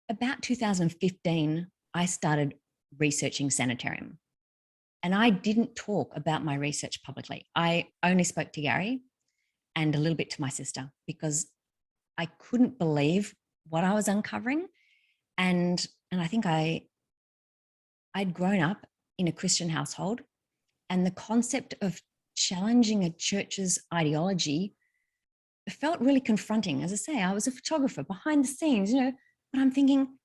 about 2015, I started researching sanitarium. And I didn't talk about my research publicly. I only spoke to Gary and a little bit to my sister because I couldn't believe what I was uncovering. And I think I'd grown up in a Christian household, and the concept of challenging a church's ideology felt really confronting. As I say, I was a photographer behind the scenes, but I'm thinking,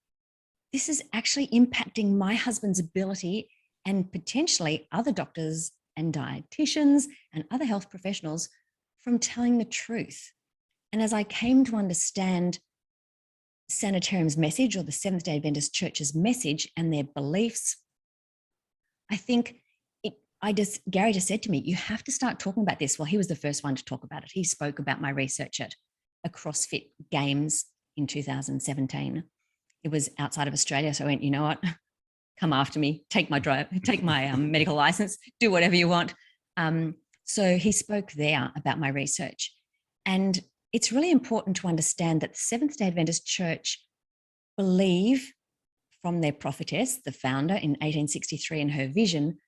this is actually impacting my husband's ability and potentially other doctors and dietitians and other health professionals from telling the truth. And as I came to understand Sanitarium's message, or the Seventh-day Adventist Church's message and their beliefs, I think Gary just said to me, you have to start talking about this. Well, he was the first one to talk about it. He spoke about my research at a CrossFit Games in 2017. It was outside of Australia. So I went, you know what? Come after me, take my medical license, do whatever you want. So he spoke there about my research. And it's really important to understand that the Seventh-day Adventist Church believe from their prophetess, the founder in 1863 in her vision,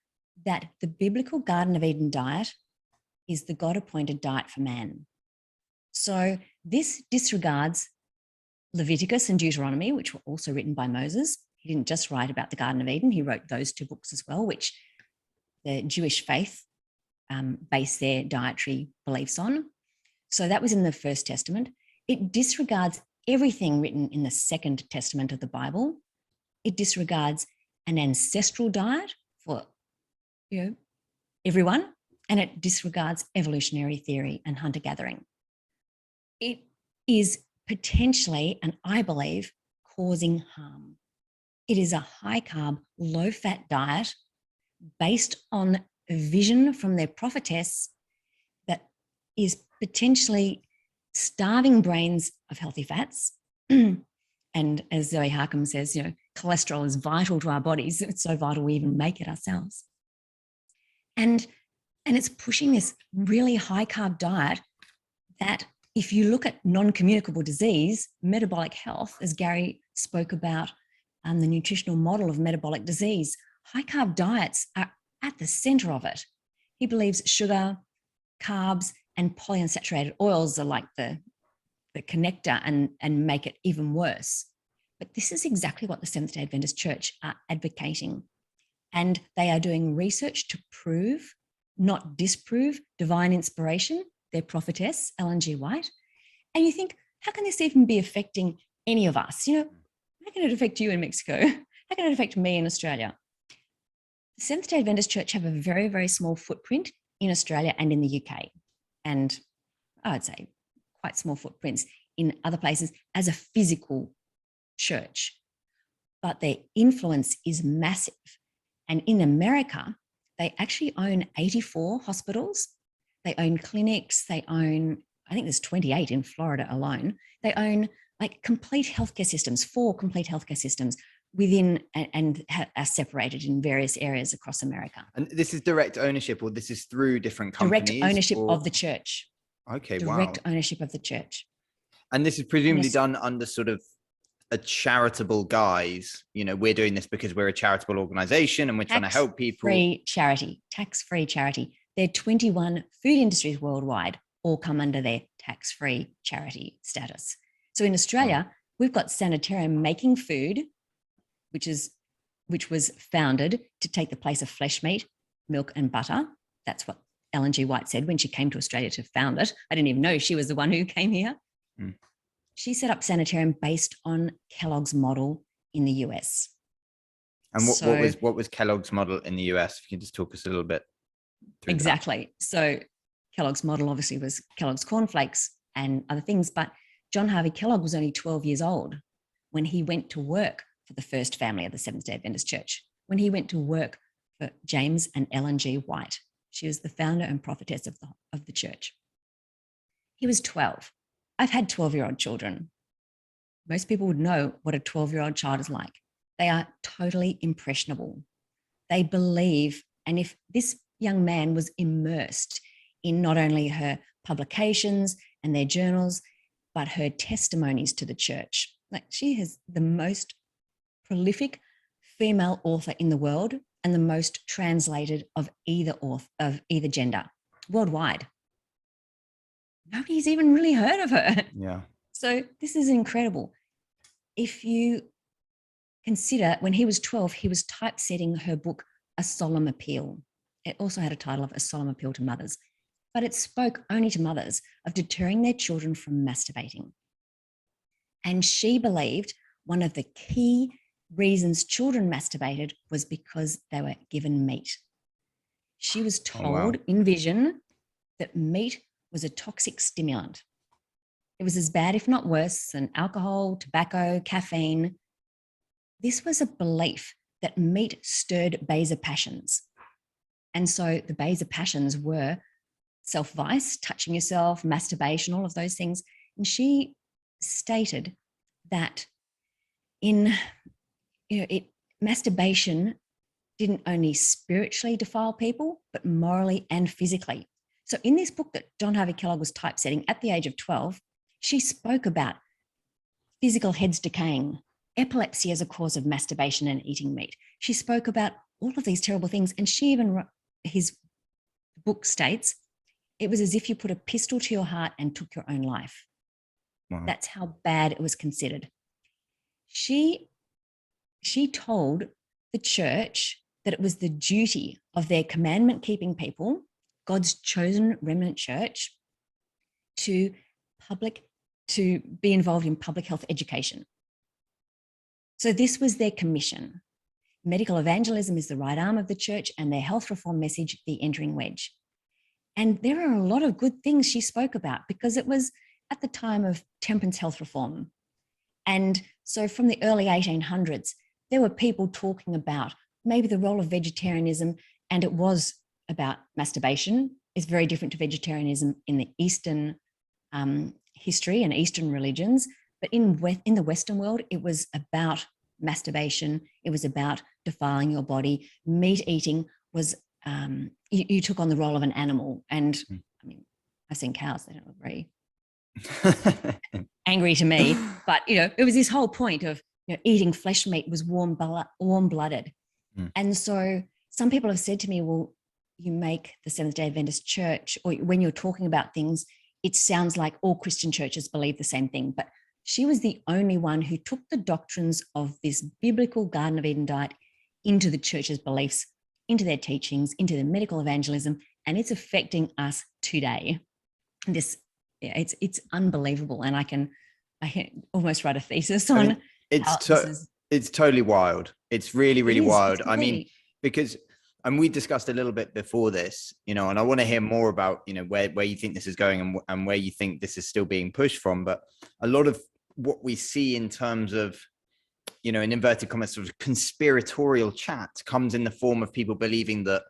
that the biblical Garden of Eden diet is the God-appointed diet for man. So this disregards Leviticus and Deuteronomy, which were also written by Moses. He didn't just write about the Garden of Eden. He wrote those two books as well, which the Jewish faith base their dietary beliefs on. So that was in the First Testament. It disregards everything written in the Second Testament of the Bible. It disregards an ancestral diet for everyone, and it disregards evolutionary theory and hunter-gathering. It is potentially, and I believe, causing harm. It is a high-carb, low-fat diet based on a vision from their prophetess that is potentially starving brains of healthy fats. And as Zoe Harcum says, cholesterol is vital to our bodies. It's so vital we even make it ourselves. And it's pushing this really high-carb diet that, if you look at non-communicable disease, metabolic health, as Gary spoke about, the nutritional model of metabolic disease, high-carb diets are at the center of it. He believes sugar, carbs, and polyunsaturated oils are like the connector and make it even worse. But this is exactly what the Seventh-day Adventist Church are advocating. And they are doing research to prove, not disprove, divine inspiration, their prophetess, Ellen G. White. And you think, how can this even be affecting any of us? How can it affect you in Mexico? How can it affect me in Australia? The Seventh-day Adventist Church have a very, very small footprint in Australia and in the UK. And I would say quite small footprints in other places as a physical church. But their influence is massive. And in America, they actually own 84 hospitals. They own clinics. They own, I think there's 28 in Florida alone. They own complete healthcare systems, 4 complete healthcare systems within and are separated in various areas across America. And this is direct ownership, or this is through different companies? Direct ownership of the church. Okay, direct ownership of the church. And this is presumably done under sort of a charitable guise. We're doing this because we're a charitable organization and we're trying to help people. Tax-free charity. There are 21 food industries worldwide, all come under their tax-free charity status. So in Australia, we've got Sanitarium making food, which was founded to take the place of flesh meat, milk and butter. That's what Ellen G. White said when she came to Australia to found it. I didn't even know she was the one who came here. She set up Sanitarium based on Kellogg's model in the US. And what was Kellogg's model in the US? If you can just talk us a little bit through Exactly. That. So Kellogg's model obviously was Kellogg's cornflakes and other things, but John Harvey Kellogg was only 12 years old when he went to work for the first family of the Seventh-day Adventist Church, when he went to work for James and Ellen G. White. She was the founder and prophetess of the church. He was 12. I've had 12-year-old children. Most people would know what a 12-year-old child is like. They are totally impressionable. They believe, and if this young man was immersed in not only her publications and their journals, but her testimonies to the church. Like, she is the most prolific female author in the world and the most translated of either gender worldwide. Nobody's even really heard of her. Yeah. So this is incredible. If you consider, when he was 12, he was typesetting her book, A Solemn Appeal. It also had a title of A Solemn Appeal to Mothers, but it spoke only to mothers of deterring their children from masturbating. And she believed one of the key reasons children masturbated was because they were given meat. She was told in vision that meat was a toxic stimulant. It was as bad, if not worse, than alcohol, tobacco, caffeine. This was a belief that meat stirred baser passions. And so the baser passions were self-vice, touching yourself, masturbation, all of those things. And she stated that masturbation didn't only spiritually defile people, but morally and physically. So in this book that John Harvey Kellogg was typesetting at the age of 12, she spoke about physical heads decaying, epilepsy as a cause of masturbation and eating meat. She spoke about all of these terrible things. And she even, his book states, it was as if you put a pistol to your heart and took your own life. Wow. That's how bad it was considered. She told the church that it was the duty of their commandment-keeping people, God's chosen remnant church, to be involved in public health education. So this was their commission. Medical evangelism is the right arm of the church, and their health reform message, the entering wedge. And there are a lot of good things she spoke about, because it was at the time of temperance health reform. And so from the early 1800s, there were people talking about maybe the role of vegetarianism, and it was about masturbation. It's very different to vegetarianism in the Eastern history and Eastern religions. But in the Western world, it was about masturbation. It was about defiling your body. Meat eating was, you took on the role of an animal. And I mean, I've seen cows, they don't look very angry to me. But, it was this whole point of, eating flesh meat was warm-blooded. And so some people have said to me, well, you make the Seventh-day Adventist Church, or when you're talking about things, it sounds like all Christian churches believe the same thing. But she was the only one who took the doctrines of this biblical Garden of Eden diet into the church's beliefs, into their teachings, into the medical evangelism, and it's affecting us today. It's unbelievable, and I can almost write a thesis on. It's totally wild. It's really, really wild. I mean, because, and we discussed a little bit before this, and I want to hear more about, where you think this is going and where you think this is still being pushed from. But a lot of what we see in terms of, in inverted commas, sort of conspiratorial chat comes in the form of people believing that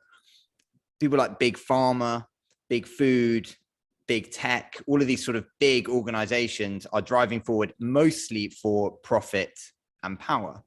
people like Big Pharma, Big Food, Big Tech, all of these sort of big organizations are driving forward mostly for profit and power.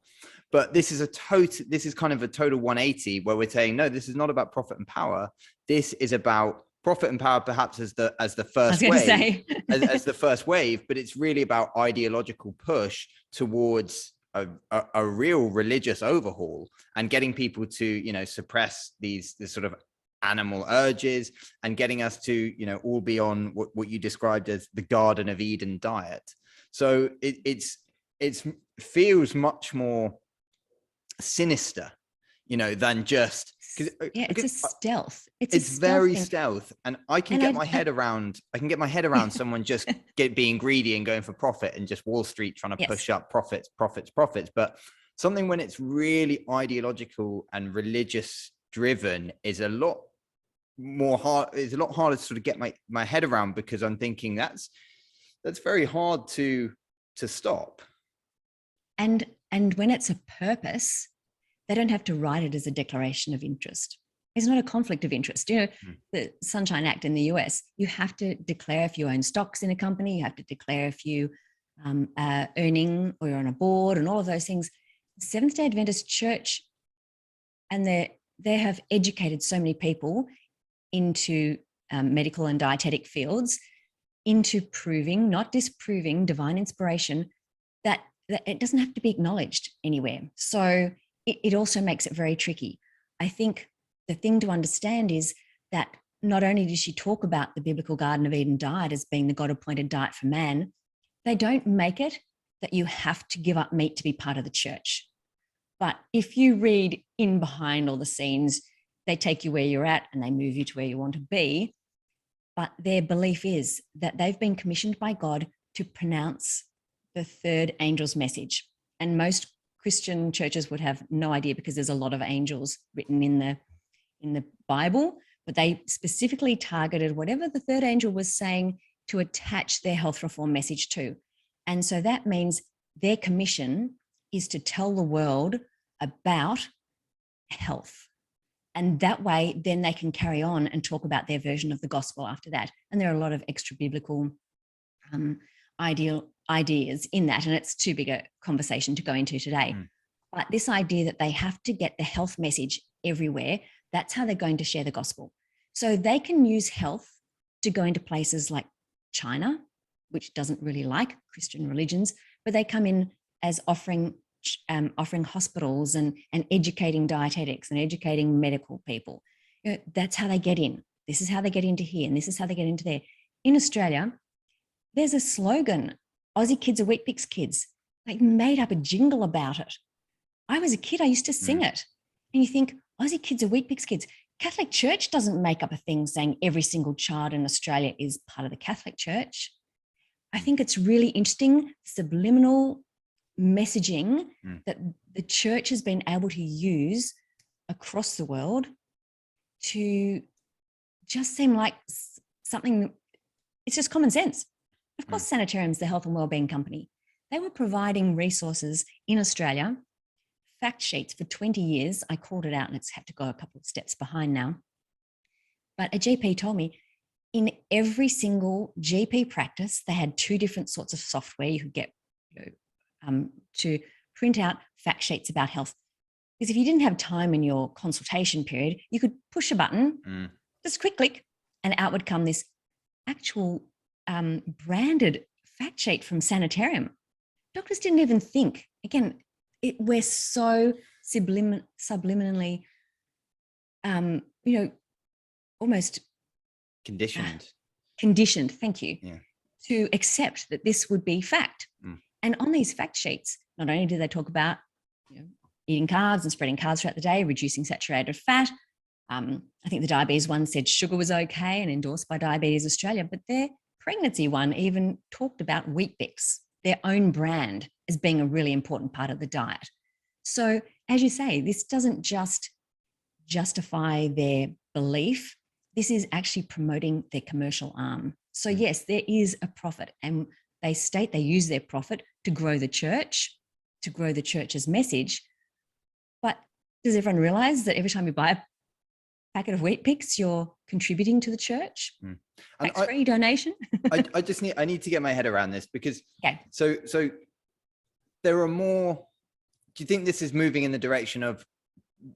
But this is kind of a total 180 where we're saying, no, this is not about profit and power. This is about profit and power, perhaps as the first wave, as the first wave, but it's really about ideological push towards a real religious overhaul and getting people to, suppress this sort of animal urges and getting us to, all be on what you described as the Garden of Eden diet. So it feels much more sinister, than just it's a stealth. It's very stealth, and I can get my head around someone just being greedy and going for profit, and just Wall Street trying to push up profits. But something when it's really ideological and religious driven is a lot harder to sort of get my head around, because I'm thinking that's very hard to stop. And when it's a purpose, they don't have to write it as a declaration of interest. It's not a conflict of interest. The Sunshine Act in the US, you have to declare if you own stocks in a company, you have to declare if you are earning or you're on a board and all of those things. The Seventh-day Adventist Church, and they have educated so many people into medical and dietetic fields into proving, not disproving, divine inspiration, that it doesn't have to be acknowledged anywhere. So it also makes it very tricky. I think the thing to understand is that not only does she talk about the biblical Garden of Eden diet as being the God-appointed diet for man, they don't make it that you have to give up meat to be part of the church. But if you read in behind all the scenes, they take you where you're at and they move you to where you want to be. But their belief is that they've been commissioned by God to pronounce the third angel's message. And most Christian churches would have no idea because there's a lot of angels written in the Bible, but they specifically targeted whatever the third angel was saying to attach their health reform message to. And so that means their commission is to tell the world about health. And that way, then they can carry on and talk about their version of the gospel after that. And there are a lot of extra biblical ideas in that. And it's too big a conversation to go into today. But this idea that they have to get the health message everywhere, that's how they're going to share the gospel. So they can use health to go into places like China, which doesn't really like Christian religions, but they come in as offering hospitals and educating dietetics and educating medical people. That's how they get in. This is how they get into here, and this is how they get into there. In Australia, there's a slogan, Aussie kids are Wheat Bix kids. They made up a jingle about it. I was a kid, I used to sing it. And you think, Aussie kids are Wheat Bix kids. Catholic Church doesn't make up a thing saying every single child in Australia is part of the Catholic Church. I think it's really interesting, subliminal messaging that the church has been able to use across the world to just seem like something, it's just common sense. Of course, Sanitarium's the health and wellbeing company. They were providing resources in Australia, fact sheets for 20 years. I called it out and it's had to go a couple of steps behind now. But a GP told me in every single GP practice, they had two different sorts of software you could get to print out fact sheets about health. Because if you didn't have time in your consultation period, you could push a button, just a quick click, and out would come this actual branded fact sheet from Sanitarium. Doctors didn't even think. Again, we're so subliminally, almost conditioned. Thank you. Yeah. To accept that this would be fact. And on these fact sheets, not only do they talk about eating carbs and spreading carbs throughout the day, reducing saturated fat. I think the diabetes one said sugar was okay and endorsed by Diabetes Australia, but their pregnancy one even talked about Wheat Bix, their own brand, as being a really important part of the diet. So as you say, this doesn't just justify their belief. This is actually promoting their commercial arm. So yes, there is a profit, and they state they use their profit to grow the church, to grow the church's message. But does everyone realize that every time you buy a packet of Wheat Bix, you're contributing to the church? Tax-free donation? I need to get my head around this because so there are more. Do you think this is moving in the direction of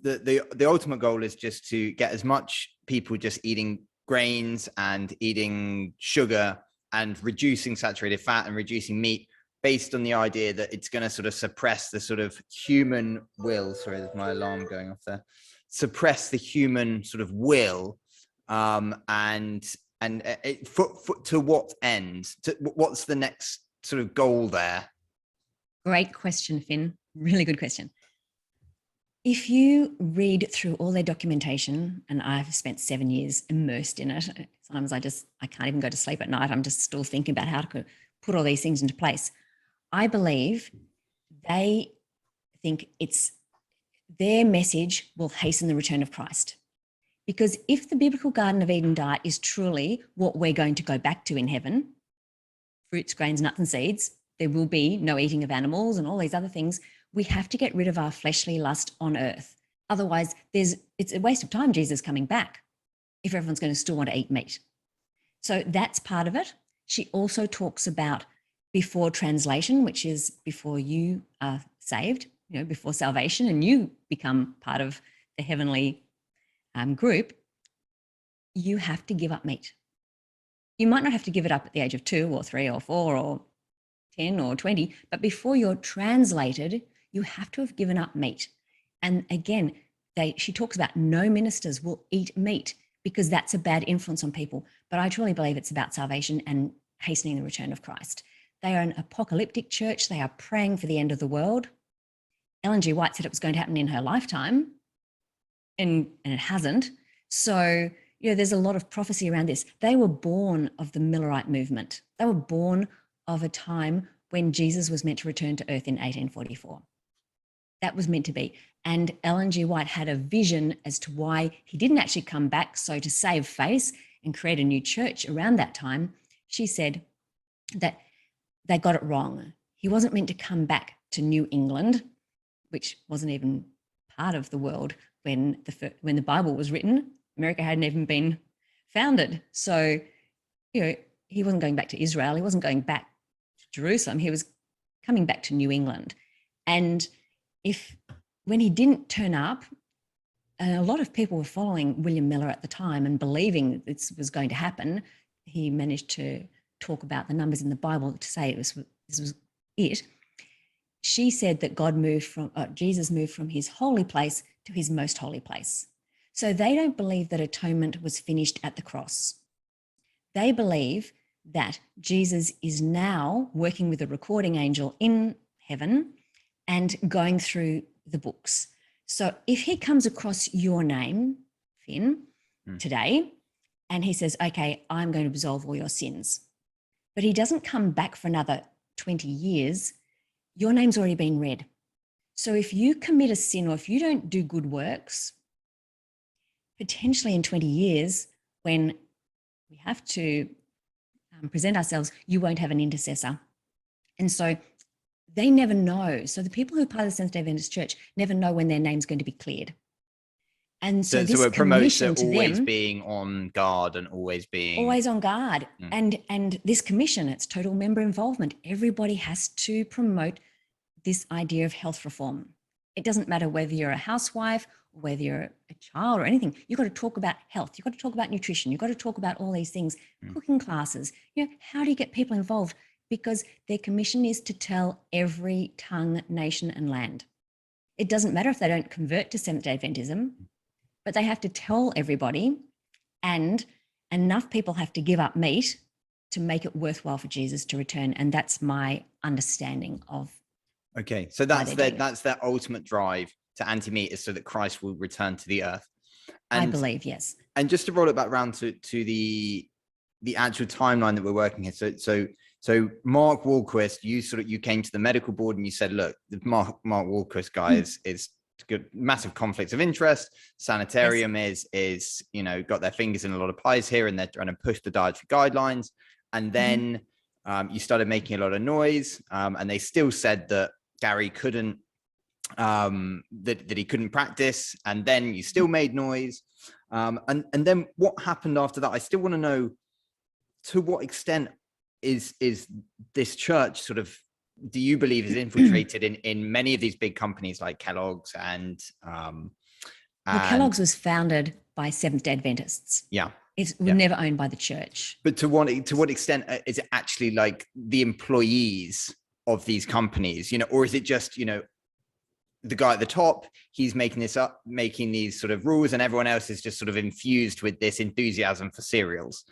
the ultimate goal is just to get as much people just eating grains and eating sugar and reducing saturated fat and reducing meat based on the idea that it's going to sort of suppress the sort of human will? Sorry, there's my alarm going off there. Suppress the human sort of will, and to what end? What's the next sort of goal there? Great question, Finn. Really good question. If you read through all their documentation, and I've spent 7 years immersed in it, sometimes I can't even go to sleep at night. I'm just still thinking about how to put all these things into place. I believe they think their message will hasten the return of Christ. Because if the biblical Garden of Eden diet is truly what we're going to go back to in heaven, fruits, grains, nuts and seeds, there will be no eating of animals and all these other things. We have to get rid of our fleshly lust on earth. Otherwise, it's a waste of time Jesus coming back if everyone's going to still want to eat meat. So that's part of it. She also talks about before translation, which is before you are saved, before salvation and you become part of the heavenly group, you have to give up meat. You might not have to give it up at the age of 2 or 3 or 4 or 10 or 20, but before you're translated, you have to have given up meat. And again, she talks about no ministers will eat meat because that's a bad influence on people. But I truly believe it's about salvation and hastening the return of Christ. They are an apocalyptic church. They are praying for the end of the world. Ellen G. White said it was going to happen in her lifetime, and it hasn't. So, there's a lot of prophecy around this. They were born of the Millerite movement. They were born of a time when Jesus was meant to return to earth in 1844. That was meant to be. And Ellen G. White had a vision as to why he didn't actually come back. So to save face and create a new church around that time, she said that they got it wrong. He wasn't meant to come back to New England, which wasn't even part of the world when the Bible was written. America hadn't even been founded. So, he wasn't going back to Israel. He wasn't going back to Jerusalem. He was coming back to New England. And when he didn't turn up, a lot of people were following William Miller at the time and believing that this was going to happen. He managed to talk about the numbers in the Bible to say this was it. She said that Jesus moved from his holy place to his most holy place. So they don't believe that atonement was finished at the cross. They believe that Jesus is now working with a recording angel in heaven and going through the books. So if he comes across your name, Finn, today, and he says, okay, I'm going to absolve all your sins, but he doesn't come back for another 20 years, your name's already been read. So if you commit a sin or if you don't do good works, potentially in 20 years, when we have to present ourselves, you won't have an intercessor. And so they never know. So the people who are part of the Seventh-day Adventist Church never know when their name's going to be cleared. And so this it promotes commission to always them, being on guard and always on guard. And this commission, it's total member involvement. Everybody has to promote this idea of health reform. It doesn't matter whether you're a housewife or whether you're a child or anything. You've got to talk about health. You've got to talk about nutrition. You've got to talk about all these things, cooking classes. How do you get people involved? Because their commission is to tell every tongue, nation, and land. It doesn't matter if they don't convert to Seventh-day Adventism, but they have to tell everybody, and enough people have to give up meat to make it worthwhile for Jesus to return. And that's my understanding of. Okay, so that's their ultimate drive to anti-meat, is so that Christ will return to the earth. And, I believe, yes. And just to roll it back around to the actual timeline that we're working here. So Mark Wahlquist, you came to the medical board and you said, look, the Mark Wahlquist guy is good, massive conflicts of interest. Sanitarium is got their fingers in a lot of pies here, and they're trying to push the dietary guidelines. And then you started making a lot of noise, and they still said that Gary couldn't, that he couldn't practice. And then you still made noise. And then what happened after that? I still want to know, to what extent is this church do you believe is infiltrated in many of these big companies like Kellogg's and Kellogg's was founded by Seventh-day Adventists. Yeah. It was never owned by the church. But to what extent is it actually like the employees of these companies, or is it just, the guy at the top, he's making these sort of rules, and everyone else is just sort of infused with this enthusiasm for cereals?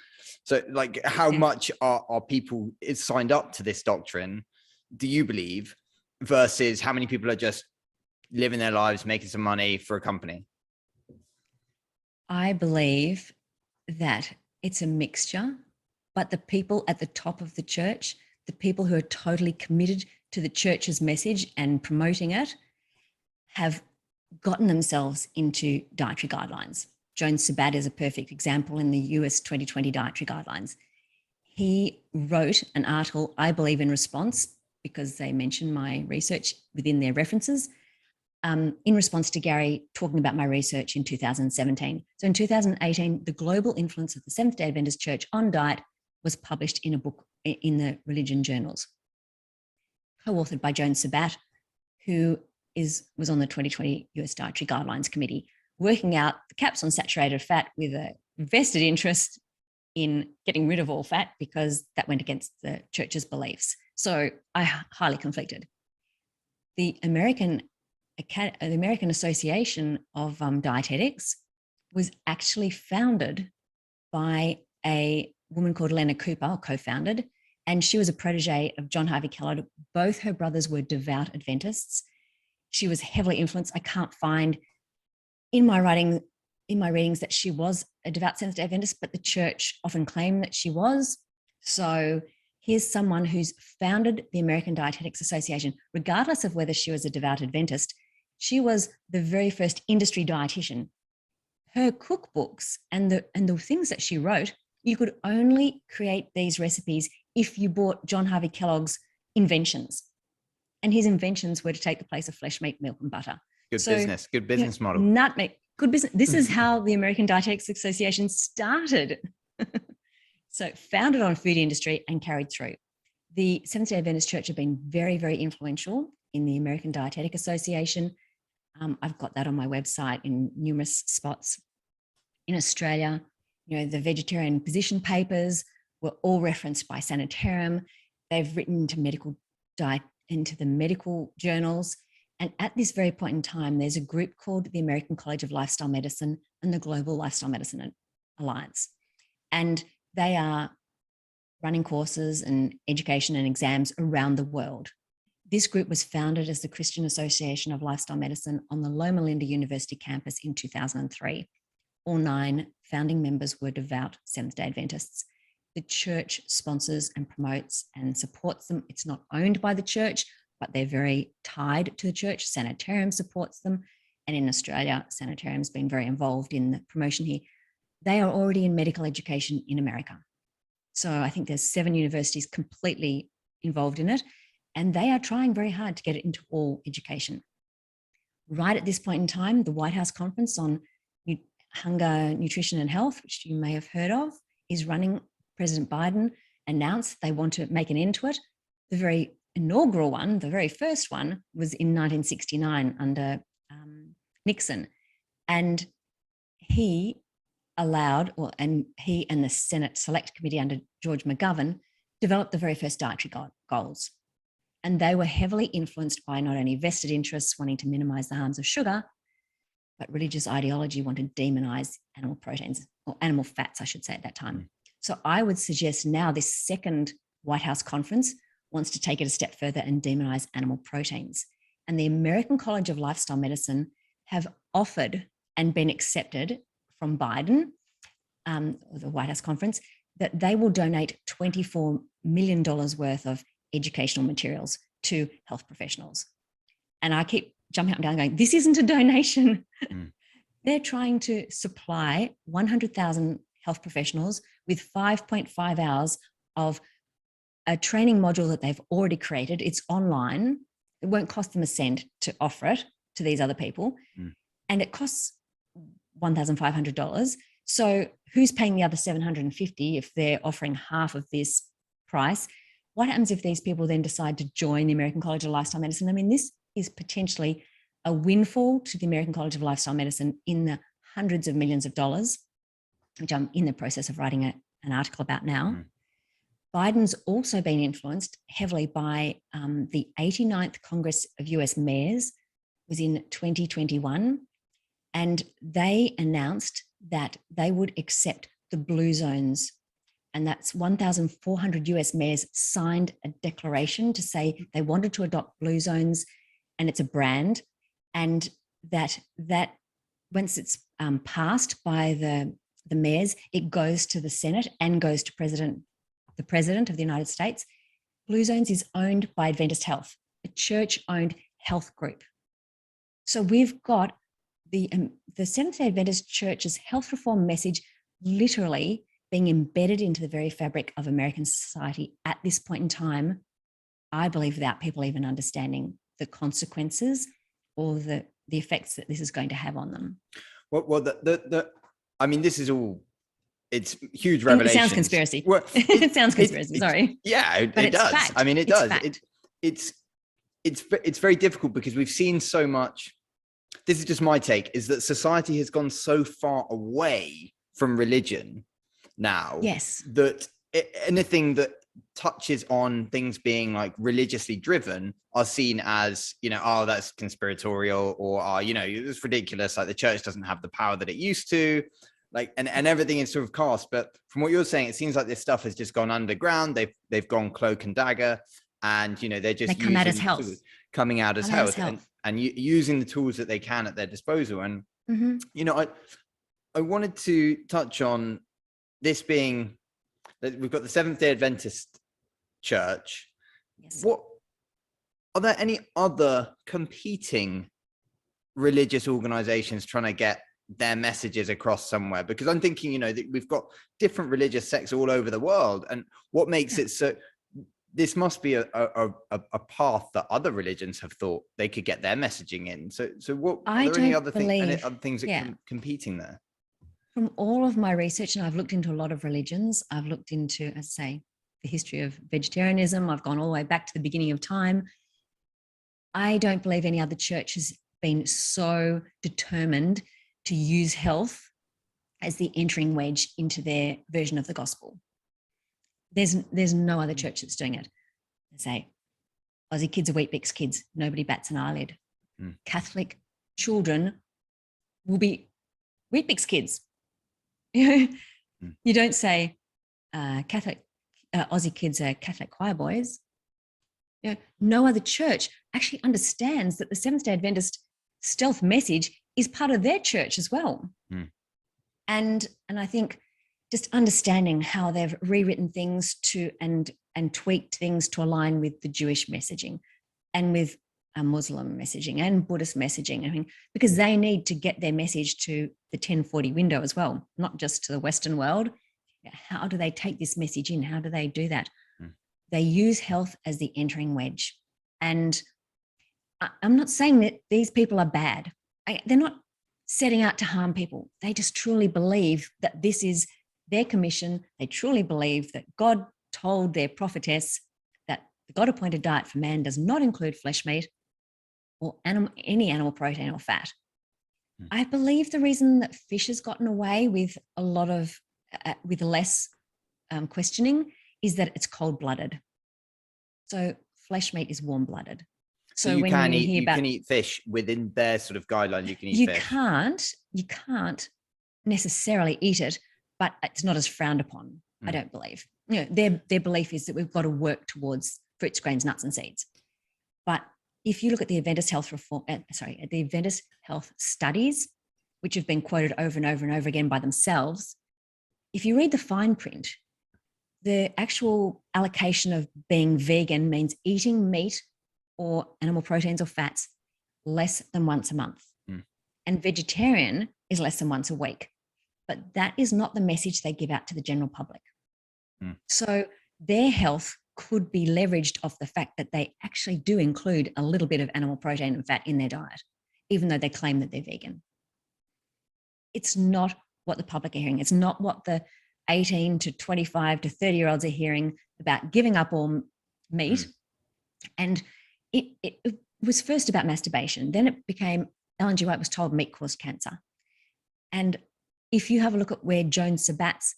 So like, how much are people signed up to this doctrine, do you believe, versus how many people are just living their lives, making some money for a company? I believe that it's a mixture, but the people at the top of the church, the people who are totally committed to the church's message and promoting it, have gotten themselves into dietary guidelines. Joan Sabat is a perfect example in the US 2020 dietary guidelines. He wrote an article, I believe, in response, because they mentioned my research within their references, in response to Gary talking about my research in 2017. So in 2018, the global influence of the Seventh-day Adventist Church on diet was published in a book in the religion journals, co-authored by Joan Sabat, who was on the 2020 US Dietary Guidelines Committee, working out the caps on saturated fat with a vested interest in getting rid of all fat, because that went against the church's beliefs. So I highly conflicted. The American Association of Dietetics was actually founded by a woman called Lena Cooper, co-founded, and she was a protege of John Harvey Kellogg. Both her brothers were devout Adventists. She was heavily influenced. I can't find in my readings that she was a devout Seventh-day Adventist, but the church often claimed that she was. So here's someone who's founded the American Dietetics Association, regardless of whether she was a devout Adventist. She was the very first industry dietitian. Her cookbooks and the things that she wrote, you could only create these recipes if you bought John Harvey Kellogg's inventions. And his inventions were to take the place of flesh, meat, milk, and butter. Good business model. Nutmeg, good business. This is how the American Dietetics Association started. So founded on food industry and carried through. The Seventh-day Adventist Church have been very, very influential in the American Dietetic Association. I've got that on my website in numerous spots. In Australia, the vegetarian position papers were all referenced by Sanitarium. They've written into the medical journals. And at this very point in time, there's a group called the American College of Lifestyle Medicine and the Global Lifestyle Medicine Alliance. And they are running courses and education and exams around the world. This group was founded as the Christian Association of Lifestyle Medicine on the Loma Linda University campus in 2003. All 9 founding members were devout Seventh-day Adventists. The church sponsors and promotes and supports them. It's not owned by the church, but they're very tied to the church. Sanitarium supports them. And in Australia, Sanitarium's been very involved in the promotion here. They are already in medical education in America. So I think there's 7 universities completely involved in it, and they are trying very hard to get it into all education. Right at this point in time, the White House Conference on Hunger, Nutrition and Health, which you may have heard of, is running. President Biden announced they want to make an end to it. The very inaugural one, the very first one, was in 1969 under Nixon. And he and the Senate Select Committee under George McGovern developed the very first dietary goals. And they were heavily influenced by not only vested interests wanting to minimize the harms of sugar, but religious ideology wanted to demonize animal proteins, or animal fats, I should say, at that time. So I would suggest now this second White House conference wants to take it a step further and demonize animal proteins. And the American College of Lifestyle Medicine have offered and been accepted from Biden, the White House conference, that they will donate $24 million worth of educational materials to health professionals. And I keep jumping up and down going, this isn't a donation. They're trying to supply 100,000 health professionals with 5.5 hours of a training module that they've already created. It's online. It won't cost them a cent to offer it to these other people. And it costs $1,500. So who's paying the other $750 if they're offering half of this price? What happens if these people then decide to join the American College of Lifestyle Medicine? I mean, this is potentially a windfall to the American College of Lifestyle Medicine in the hundreds of millions of dollars, which I'm in the process of writing an article about now. Biden's also been influenced heavily by the 89th Congress of US Mayors was in 2021, and they announced that they would accept the blue zones. And that's 1,400 US mayors signed a declaration to say they wanted to adopt blue zones, and it's a brand, and that once it's passed by the mayors, it goes to the Senate and goes to the President of the United States. Blue Zones is owned by Adventist Health, a church-owned health group. So we've got the Seventh-day Adventist Church's health reform message literally being embedded into the very fabric of American society at this point in time, I believe, without people even understanding the consequences or the effects that this is going to have on them. Well, I mean, this is all, it's huge revelation. It sounds conspiracy. Well, it sounds conspiracy, sorry. Yeah, it does. Fact. I mean, it does. It's very difficult because we've seen so much. This is just my take, is that society has gone so far away from religion now. Yes. That anything that touches on things being like religiously driven are seen as, you know, oh, that's conspiratorial, or you know, it's ridiculous, like the church doesn't have the power that it used to, like, and everything is sort of cast. But from what you're saying, it seems like this stuff has just gone underground. They've gone cloak and dagger, and you know, they're just coming out as health, and using the tools that they can at their disposal. And you know, I wanted to touch on this being that we've got the Seventh-day Adventist Church. Yes. What are there any other competing religious organizations trying to get their messages across somewhere? Because I'm thinking, you know, that we've got different religious sects all over the world, and what makes it so, this must be a path that other religions have thought they could get their messaging in. So what are there any other things that are competing there? From all of my research, and I've looked into a lot of religions, I've looked into, as I say, the history of vegetarianism, I've gone all the way back to the beginning of time. I don't believe any other church has been so determined to use health as the entering wedge into their version of the gospel. There's no other church that's doing it. They say, Aussie kids are Weet-Bix kids, nobody bats an eyelid. Catholic children will be Weet-Bix kids. You don't say Catholic Aussie kids are Catholic choir boys. You know, no other church actually understands that the Seventh-day Adventist stealth message is part of their church as well. And I think just understanding how they've rewritten things to and tweaked things to align with the Jewish messaging and with Muslim messaging and Buddhist messaging. I mean, because they need to get their message to the 1040 window as well, not just to the Western world. How do they take this message in? How do they do that? They use health as the entering wedge. And I'm not saying that these people are bad. They're not setting out to harm people. They just truly believe that this is their commission. They truly believe that God told their prophetess that the God-appointed diet for man does not include flesh meat or any animal protein or fat. I believe the reason that fish has gotten away with a lot of, with less questioning, is that it's cold-blooded. So flesh meat is warm-blooded. So you can eat fish within their sort of guidelines. You can eat fish. You can't necessarily eat it, but it's not as frowned upon. I don't believe. You know, their belief is that we've got to work towards fruits, grains, nuts, and seeds. But if you look at the Adventist health the Adventist health studies, which have been quoted over and over and over again by themselves, if you read the fine print, the actual allocation of being vegan means eating meat or animal proteins or fats less than once a month. And vegetarian is less than once a week. But that is not the message they give out to the general public. So their health could be leveraged off the fact that they actually do include a little bit of animal protein and fat in their diet, even though they claim that they're vegan. It's not what the public are hearing. It's not what the 18 to 25 to 30-year-olds are hearing about giving up all meat. And it was first about masturbation. Then it became, Ellen G. White was told meat caused cancer. And if you have a look at where Joan Sabat's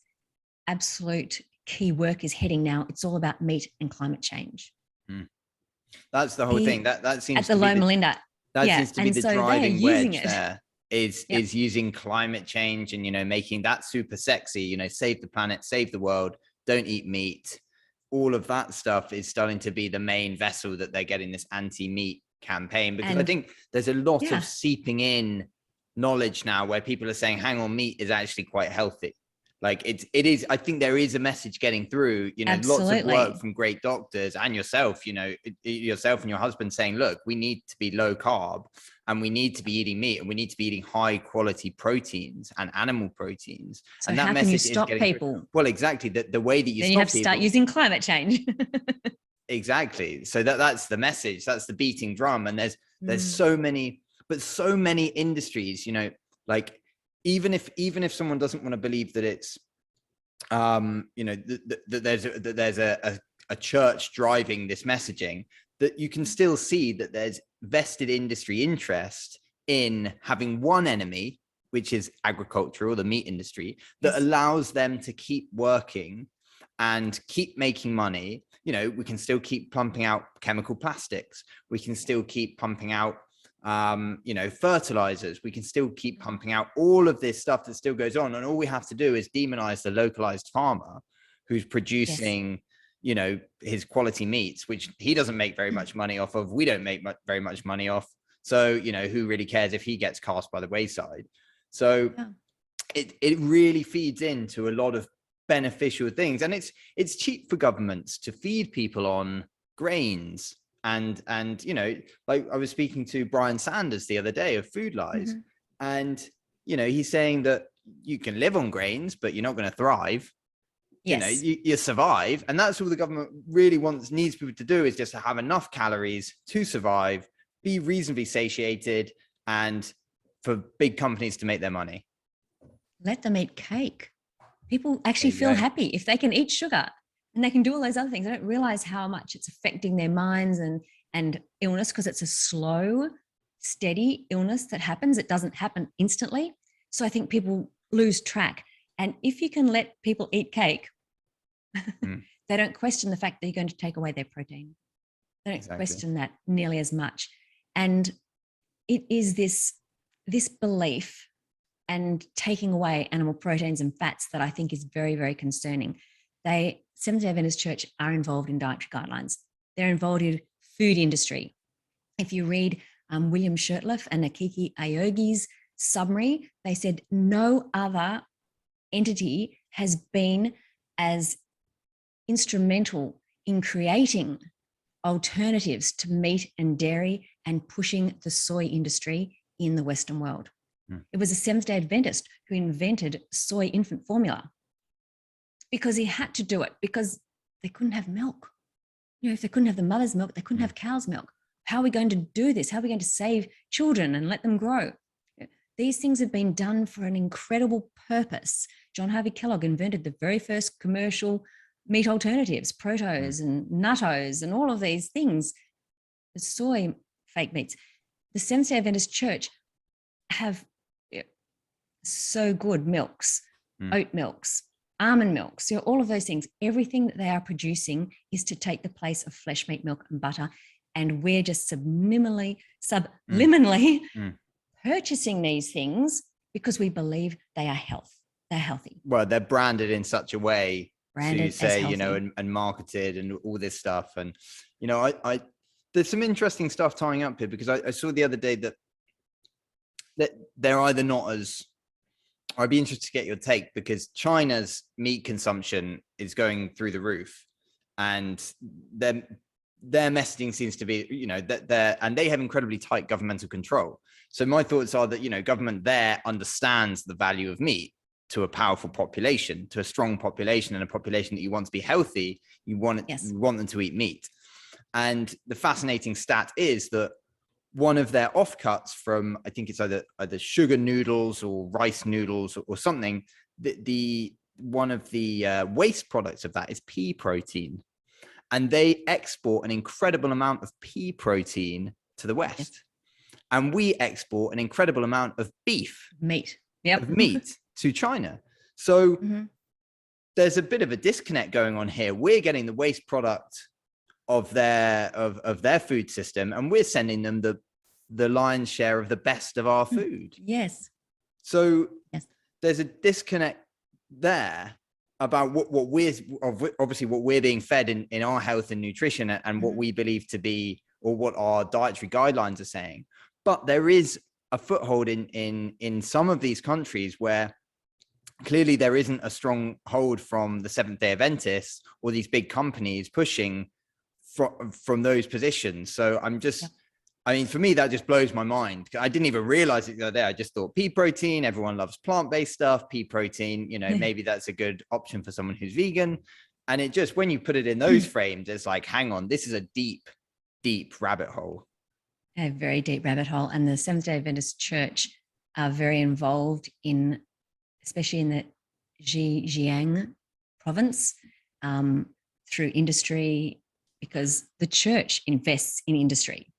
absolute key work is heading now, it's all about meat and climate change. That's the whole thing. That seems at the Loma Linda. That seems to be the driving wedge there. Is using climate change and, you know, making that super sexy, you know, save the planet, save the world, don't eat meat. All of that stuff is starting to be the main vessel that they're getting this anti-meat campaign, because I think there's a lot of seeping in knowledge now where people are saying, hang on, meat is actually quite healthy. Like it is, I think there is a message getting through, you know, lots of work from great doctors and yourself, you know, yourself and your husband saying, look, we need to be low carb and we need to be eating meat and we need to be eating high quality proteins and animal proteins. So and that how message can you stop is getting people? Through. Well, exactly. The way that you then you have to start using climate change. Exactly. So that's the message. That's the beating drum. And there's so many industries, you know, like, even if someone doesn't want to believe that it's, you know, that there's a church driving this messaging, that you can still see that there's vested industry interest in having one enemy, which is agriculture or the meat industry, that allows them to keep working and keep making money, you know, we can still keep pumping out chemical plastics. We can still keep pumping out, you know, fertilizers. We can still keep pumping out all of this stuff that still goes on. And all we have to do is demonize the localized farmer who's producing, you know, his quality meats, which he doesn't make very much money off of. We don't make very much money off. So, you know, who really cares if he gets cast by the wayside? So it really feeds into a lot of beneficial things. And it's cheap for governments to feed people on grains. And, you know, like I was speaking to Brian Sanders the other day of Food Lies, and, you know, he's saying that you can live on grains, but you're not going to thrive. You know, you survive. And that's all the government really needs people to do, is just to have enough calories to survive, be reasonably satiated, and for big companies to make their money. Let them eat cake. People actually feel happy if they can eat sugar and they can do all those other things. They don't realize how much it's affecting their minds and illness, because it's a slow, steady illness that happens. It doesn't happen instantly. So I think people lose track. And if you can let people eat cake, they don't question the fact that you're going to take away their protein. They don't question that nearly as much. And it is this belief and taking away animal proteins and fats that I think is very, very concerning. Seventh-day Adventist Church are involved in dietary guidelines. They're involved in food industry. If you read William Shurtleff and Akiki Aogi's summary, they said no other entity has been as instrumental in creating alternatives to meat and dairy and pushing the soy industry in the Western world. It was a Seventh-day Adventist who invented soy infant formula, because he had to do it, because they couldn't have milk. You know, if they couldn't have the mother's milk, they couldn't have cow's milk. How are we going to do this? How are we going to save children and let them grow? These things have been done for an incredible purpose. John Harvey Kellogg invented the very first commercial meat alternatives, protos and nuttos and all of these things, the soy fake meats. The Seventh-day Adventist Church have so good milks, oat milks, almond milks, you know, all of those things. Everything that they are producing is to take the place of flesh, meat, milk, and butter. And we're just subliminally purchasing these things because we believe they are healthy. Well, they're branded in such a way to say, you know, and marketed and all this stuff. And, you know, I there's some interesting stuff tying up here, because I saw the other day that they're either not as, I'd be interested to get your take, because China's meat consumption is going through the roof, and their messaging seems to be, you know, that they have incredibly tight governmental control. So my thoughts are that, you know, government there understands the value of meat to a powerful population, to a strong population, and a population that you want to be healthy. You want them to eat meat. And the fascinating stat is that one of their offcuts from, I think it's either sugar noodles or rice noodles or something, one of the waste products of that is pea protein. And they export an incredible amount of pea protein to the West. And we export an incredible amount of meat to China. So there's a bit of a disconnect going on here. We're getting the waste product of their food system, and we're sending them the lion's share of the best of our food. So there's a disconnect there about what we're being fed in our health and nutrition, and what we believe to be, or what our dietary guidelines are saying. But there is a foothold in some of these countries where clearly there isn't a strong hold from the Seventh-day Adventists or these big companies pushing from those positions. So I mean, for me, that just blows my mind. I didn't even realize it the other day. I just thought pea protein, everyone loves plant-based stuff, pea protein, you know, maybe that's a good option for someone who's vegan. And it just, when you put it in those frames, it's like, hang on, this is a deep, deep rabbit hole. A very deep rabbit hole. And the Seventh-day Adventist Church are very involved in, especially in the Zhejiang province, through industry, because the church invests in industry,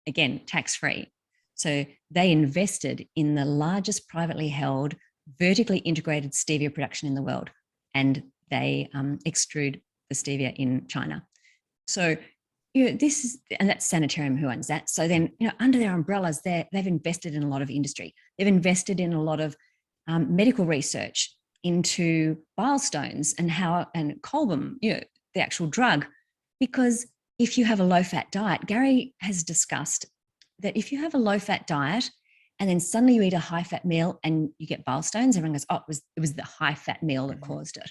again, tax-free. So they invested in the largest privately held, vertically integrated stevia production in the world. And they extrude the stevia in China. So, this is, and that's Sanitarium who owns that. So then, under their umbrellas, they've invested in a lot of industry. They've invested in a lot of medical research into bile stones and colbum, the actual drug. Because if you have a low-fat diet, Gary has discussed that if you have a low-fat diet and then suddenly you eat a high-fat meal and you get bile stones, everyone goes, oh, it was the high-fat meal that caused it.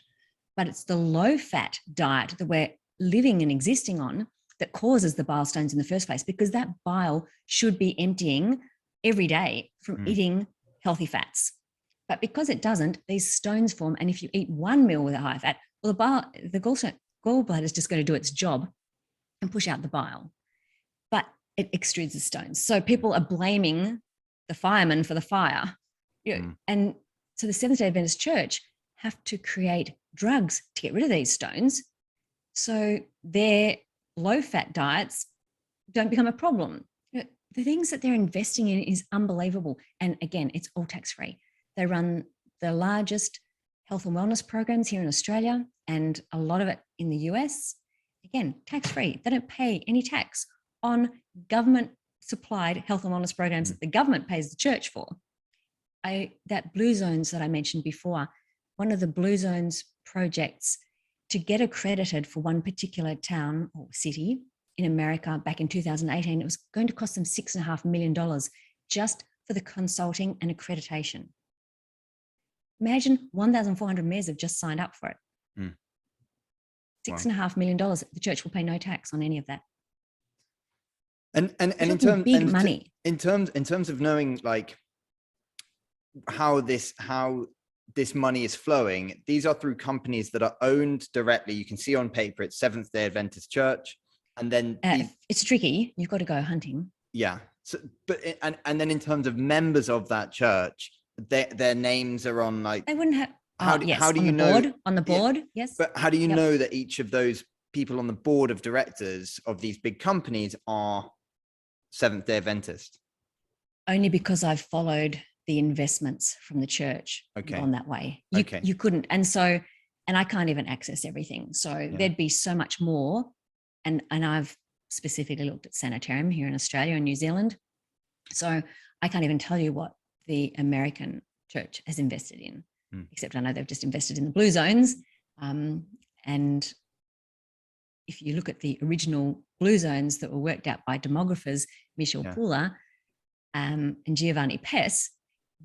But it's the low-fat diet that we're living and existing on that causes the bile stones in the first place, because that bile should be emptying every day from eating healthy fats. But because it doesn't, these stones form. And if you eat one meal with a high fat, well, the gallbladder is just going to do its job and push out the bile. But it extrudes the stones. So people are blaming the firemen for the fire. And so the Seventh-day Adventist Church have to create drugs to get rid of these stones, so their low-fat diets don't become a problem. The things that they're investing in is unbelievable. And again, it's all tax-free. They run the largest health and wellness programs here in Australia, and a lot of it in the US. Again, tax-free. They don't pay any tax on government-supplied health and wellness programs that the government pays the church for. That Blue Zones that I mentioned before, one of the Blue Zones projects to get accredited for one particular town or city in America back in 2018, it was going to cost them $6.5 million just for the consulting and accreditation. Imagine 1,400 mayors have just signed up for it. $6.5 million. The church will pay no tax on any of that. And in terms of knowing like how this money is flowing, these are through companies that are owned directly. You can see on paper it's Seventh-day Adventist Church, and then it's tricky. You've got to go hunting. Yeah. So, but and then in terms of members of that church, their names are on like. They wouldn't have. How do you know on the board? Yes. But how do you know that each of those people on the board of directors of these big companies are Seventh-day Adventist? Only because I've followed the investments from the church on that way. You couldn't. And I can't even access everything. So there'd be so much more. And I've specifically looked at Sanitarium here in Australia and New Zealand. So I can't even tell you what the American church has invested in, except I know they've just invested in the Blue Zones. And if you look at the original Blue Zones that were worked out by demographers, Michel Pula and Giovanni Pes,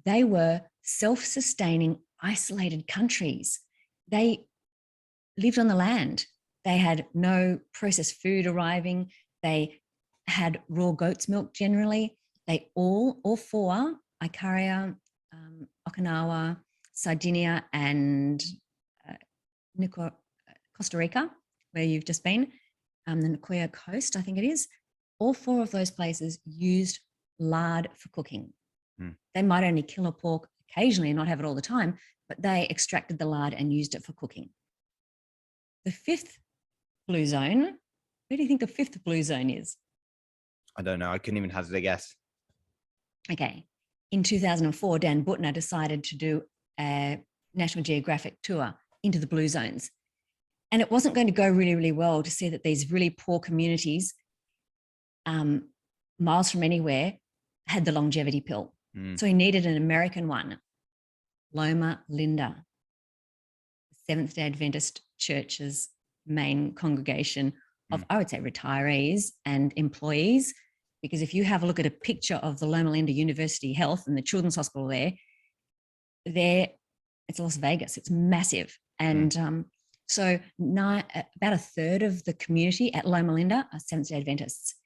they were self-sustaining, isolated countries. They lived on the land. They had no processed food arriving. They had raw goat's milk generally. They all four, Icaria, Okinawa, Sardinia, and Costa Rica, where you've just been, the Nicoya coast, I think it is, all four of those places used lard for cooking. They might only kill a pork occasionally and not have it all the time, but they extracted the lard and used it for cooking. The fifth Blue Zone, who do you think the fifth Blue Zone is? I don't know. I couldn't even hazard a guess. Okay. In 2004, Dan Buttner decided to do a National Geographic tour into the Blue Zones. And it wasn't going to go really, really well to see that these really poor communities, miles from anywhere, had the longevity pill. So he needed an American one, Loma Linda, Seventh-day Adventist Church's main congregation of, I would say, retirees and employees. Because if you have a look at a picture of the Loma Linda University Health and the Children's Hospital there, it's Las Vegas. It's massive. And so about a third of the community at Loma Linda are Seventh-day Adventists.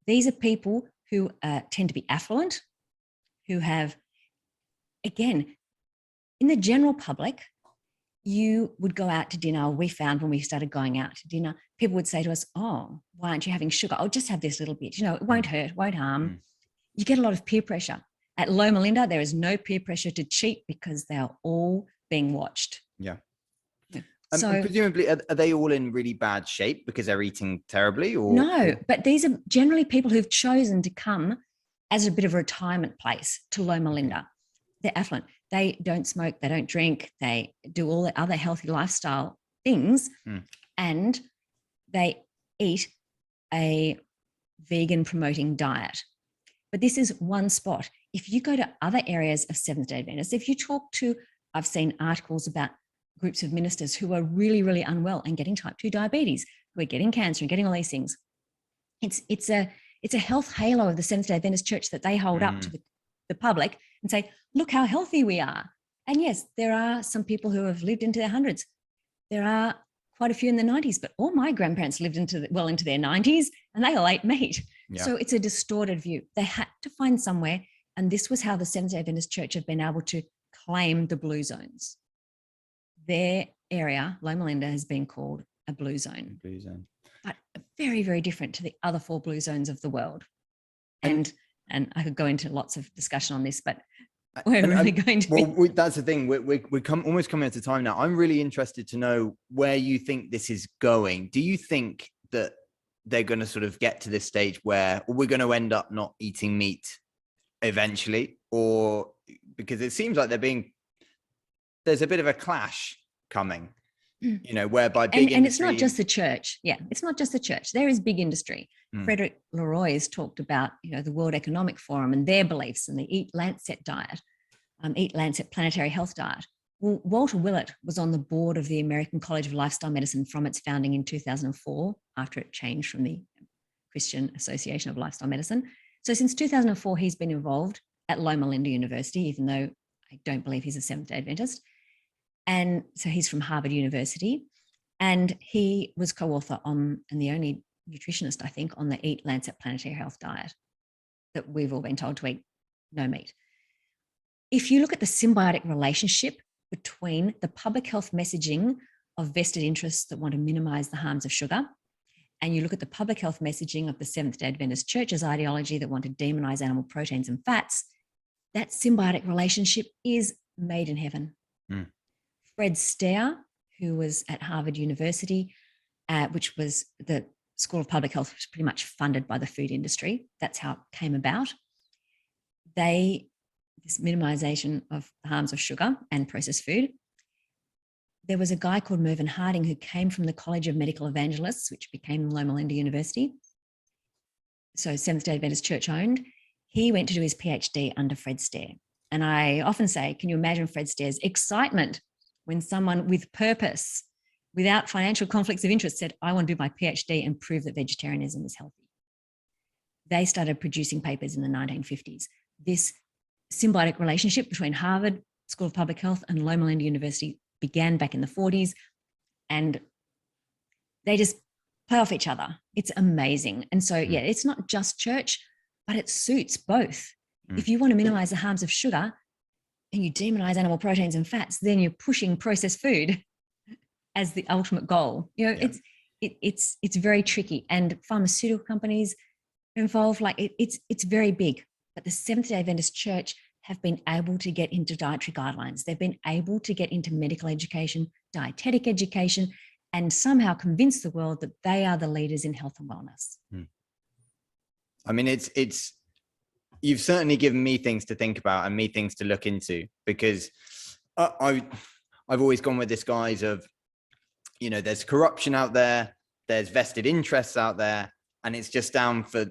These are people who tend to be affluent, who have, again, in the general public, you would go out to dinner. We found when we started going out to dinner, people would say to us, oh, why aren't you having sugar? I'll just have this little bit. It won't hurt, won't harm. You get a lot of peer pressure. At Loma Linda, there is no peer pressure to cheat because they are all being watched. Yeah. And presumably, are they all in really bad shape because they're eating terribly? No, but these are generally people who've chosen to come as a bit of a retirement place to Loma Linda. They're affluent. They don't smoke. They don't drink. They do all the other healthy lifestyle things, and they eat a vegan promoting diet. But this is one spot. If you go to other areas of Seventh-day Adventists, if you talk to, I've seen articles about groups of ministers who are really, really unwell and getting type 2 diabetes, who are getting cancer and getting all these things. It's a health halo of the Seventh-day Adventist Church that they hold up to the public and say, look how healthy we are. And yes, there are some people who have lived into their hundreds. There are quite a few in the 90s, but all my grandparents lived into their 90s and they all ate meat. Yeah. So it's a distorted view. They had to find somewhere, and this was how the Seventh-day Adventist Church have been able to claim the blue zones. Their area, Loma Linda, has been called a blue zone. Blue zone. But very, very different to the other 4 blue zones of the world. And I could go into lots of discussion on this, but we're really going to that's the thing. We're almost coming out of time now. I'm really interested to know where you think this is going. Do you think that they're going to sort of get to this stage where we're going to end up not eating meat eventually? Or because it seems like there's a bit of a clash coming, whereby big and it's not just the church. Yeah, it's not just the church. There is big industry. Frederick Leroy has talked about, the World Economic Forum and their beliefs and the Eat Lancet diet, Eat Lancet planetary health diet. Well, Walter Willett was on the board of the American College of Lifestyle Medicine from its founding in 2004, after it changed from the Christian Association of Lifestyle Medicine. So since 2004, he's been involved at Loma Linda University, even though I don't believe he's a Seventh-day Adventist. And so he's from Harvard University, and he was co-author on, and the only nutritionist, I think, on the Eat Lancet planetary health diet that we've all been told to eat no meat. If you look at the symbiotic relationship between the public health messaging of vested interests that want to minimize the harms of sugar, and you look at the public health messaging of the Seventh-day Adventist Church's ideology that want to demonize animal proteins and fats, that symbiotic relationship is made in heaven. Fred Stair, who was at Harvard University, which was the School of Public Health, was pretty much funded by the food industry. That's how it came about. This minimization of the harms of sugar and processed food. There was a guy called Mervyn Harding who came from the College of Medical Evangelists, which became Loma Linda University. So Seventh-day Adventist Church owned. He went to do his PhD under Fred Stair. And I often say, can you imagine Fred Stair's excitement when someone with purpose, without financial conflicts of interest, said, I want to do my PhD and prove that vegetarianism is healthy. They started producing papers in the 1950s. This symbiotic relationship between Harvard School of Public Health and Loma Linda University began back in the 40s, and they just play off each other. It's amazing. And so, yeah, it's not just church, but it suits both. If you want to minimize the harms of sugar and you demonize animal proteins and fats, then you're pushing processed food as the ultimate goal. It's very tricky, and pharmaceutical companies are involved. Like it's very big. But the Seventh-day Adventist Church have been able to get into dietary guidelines. They've been able to get into medical education, dietetic education, and somehow convince the world that they are the leaders in health and wellness. I mean, it's you've certainly given me things to think about and me things to look into, because I've always gone with this guise of, there's corruption out there, there's vested interests out there, and it's just down for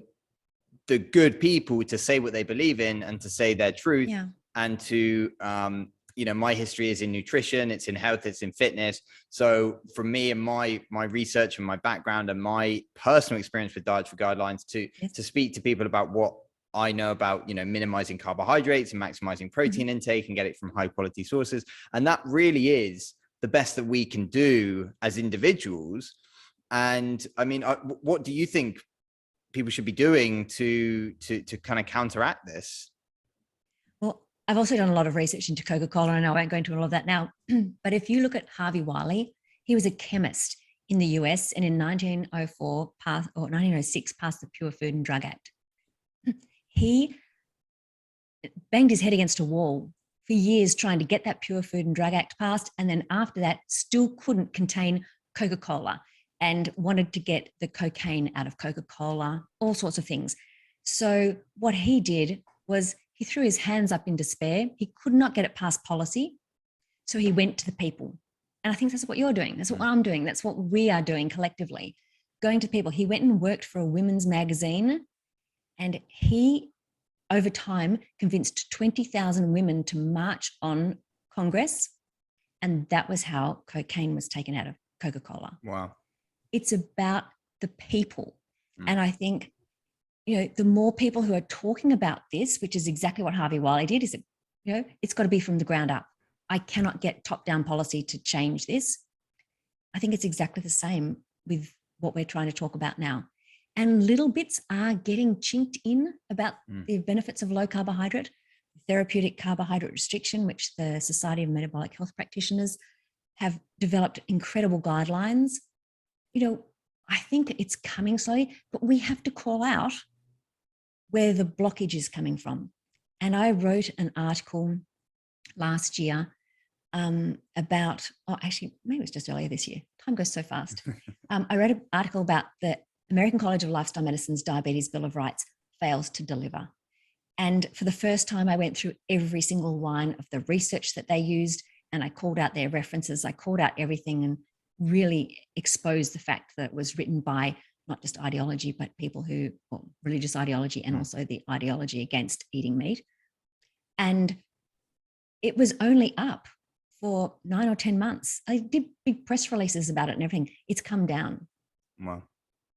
the good people to say what they believe in and to say their truth. And to my history is in nutrition, it's in health, it's in fitness. So for me and my research and my background and my personal experience with dietary guidelines, to speak to people about what I know about, minimizing carbohydrates and maximizing protein intake and get it from high quality sources. And that really is the best that we can do as individuals. And I mean, what do you think people should be doing to kind of counteract this? Well, I've also done a lot of research into Coca-Cola, and I won't go into all of that now. But if you look at Harvey Wiley, he was a chemist in the US, and in 1906 passed the Pure Food and Drug Act. He banged his head against a wall for years trying to get that Pure Food and Drug Act passed, and then after that still couldn't contain Coca-Cola, and wanted to get the cocaine out of Coca-Cola, all sorts of things. So what he did was he threw his hands up in despair. He could not get it past policy. So he went to the people And I think that's what you're doing. That's what I'm doing. That's what we are doing collectively. Going to people. He went and worked for a women's magazine, and he, over time, convinced 20,000 women to march on Congress. And that was how cocaine was taken out of Coca-Cola. Wow. It's about the people. And I think, the more people who are talking about this, which is exactly what Harvey Wiley did, is that, it's got to be from the ground up. I cannot get top-down policy to change this. I think it's exactly the same with what we're trying to talk about now. And little bits are getting chinked in about the benefits of low carbohydrate, therapeutic carbohydrate restriction, which the Society of Metabolic Health Practitioners have developed incredible guidelines. I think it's coming slowly, but we have to call out where the blockage is coming from. And I wrote an article last year about, actually, maybe it was just earlier this year. Time goes so fast. I wrote an article about the American College of Lifestyle Medicine's Diabetes Bill of Rights fails to deliver. And for the first time, I went through every single line of the research that they used, and I called out their references. I called out everything and really exposed the fact that it was written by not just ideology, but people who, religious ideology, and also the ideology against eating meat. And it was only up for 9 or 10 months. I did big press releases about it and everything. It's come down. Wow.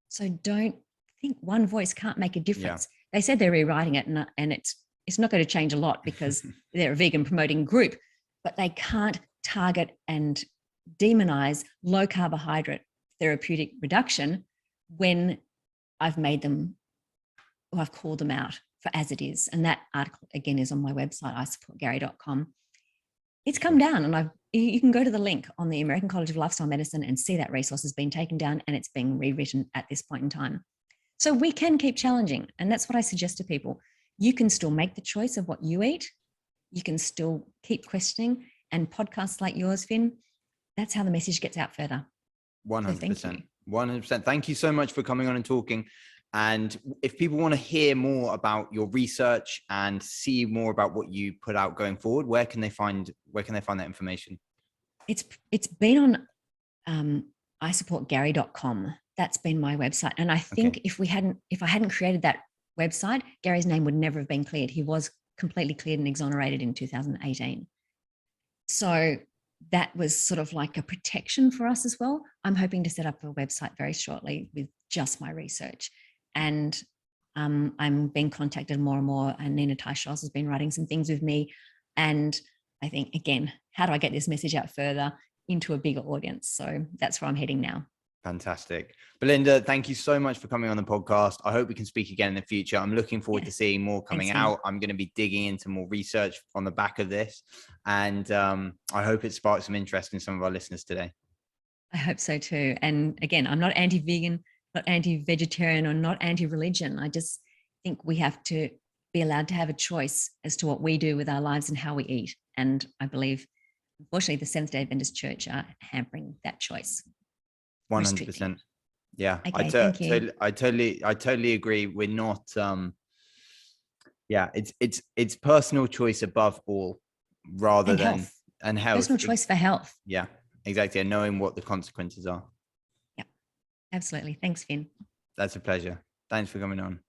So don't think one voice can't make a difference. Yeah. They said they're rewriting it, and it's not going to change a lot because they're a vegan promoting group, but they can't target and demonize low carbohydrate therapeutic reduction when I've made them, or I've called them out for as it is. And that article, again, is on my website, isupportgary.com. It's come down, and you can go to the link on the American College of Lifestyle Medicine and see that resource has been taken down and it's being rewritten at this point in time. So we can keep challenging. And that's what I suggest to people. You can still make the choice of what you eat. You can still keep questioning, and podcasts like yours, Finn, that's how the message gets out further. 100%. So 100%. Thank you so much for coming on and talking. And if people want to hear more about your research and see more about what you put out going forward, where can they find that information? It's been on isupportgary.com. That's been my website. And I think if I hadn't created that website, Gary's name would never have been cleared. He was completely cleared and exonerated in 2018. So that was sort of like a protection for us as well. I'm hoping to set up a website very shortly with just my research. And I'm being contacted more and more. And Nina Teischols has been writing some things with me. And I think, again, how do I get this message out further into a bigger audience? So that's where I'm heading now. Fantastic. Belinda, thank you so much for coming on the podcast. I hope we can speak again in the future. I'm looking forward to seeing more coming out. I'm going to be digging into more research on the back of this. And I hope it sparks some interest in some of our listeners today. I hope so too. And again, I'm not anti-vegan, not anti-vegetarian, or not anti-religion. I just think we have to be allowed to have a choice as to what we do with our lives and how we eat. And I believe, unfortunately, the Seventh-day Adventist Church are hampering that choice. 100%. Yeah, okay, I totally agree. We're not. It's personal choice above all, rather than health. Personal choice for health. Yeah, exactly. And knowing what the consequences are. Yeah, absolutely. Thanks, Finn. That's a pleasure. Thanks for coming on.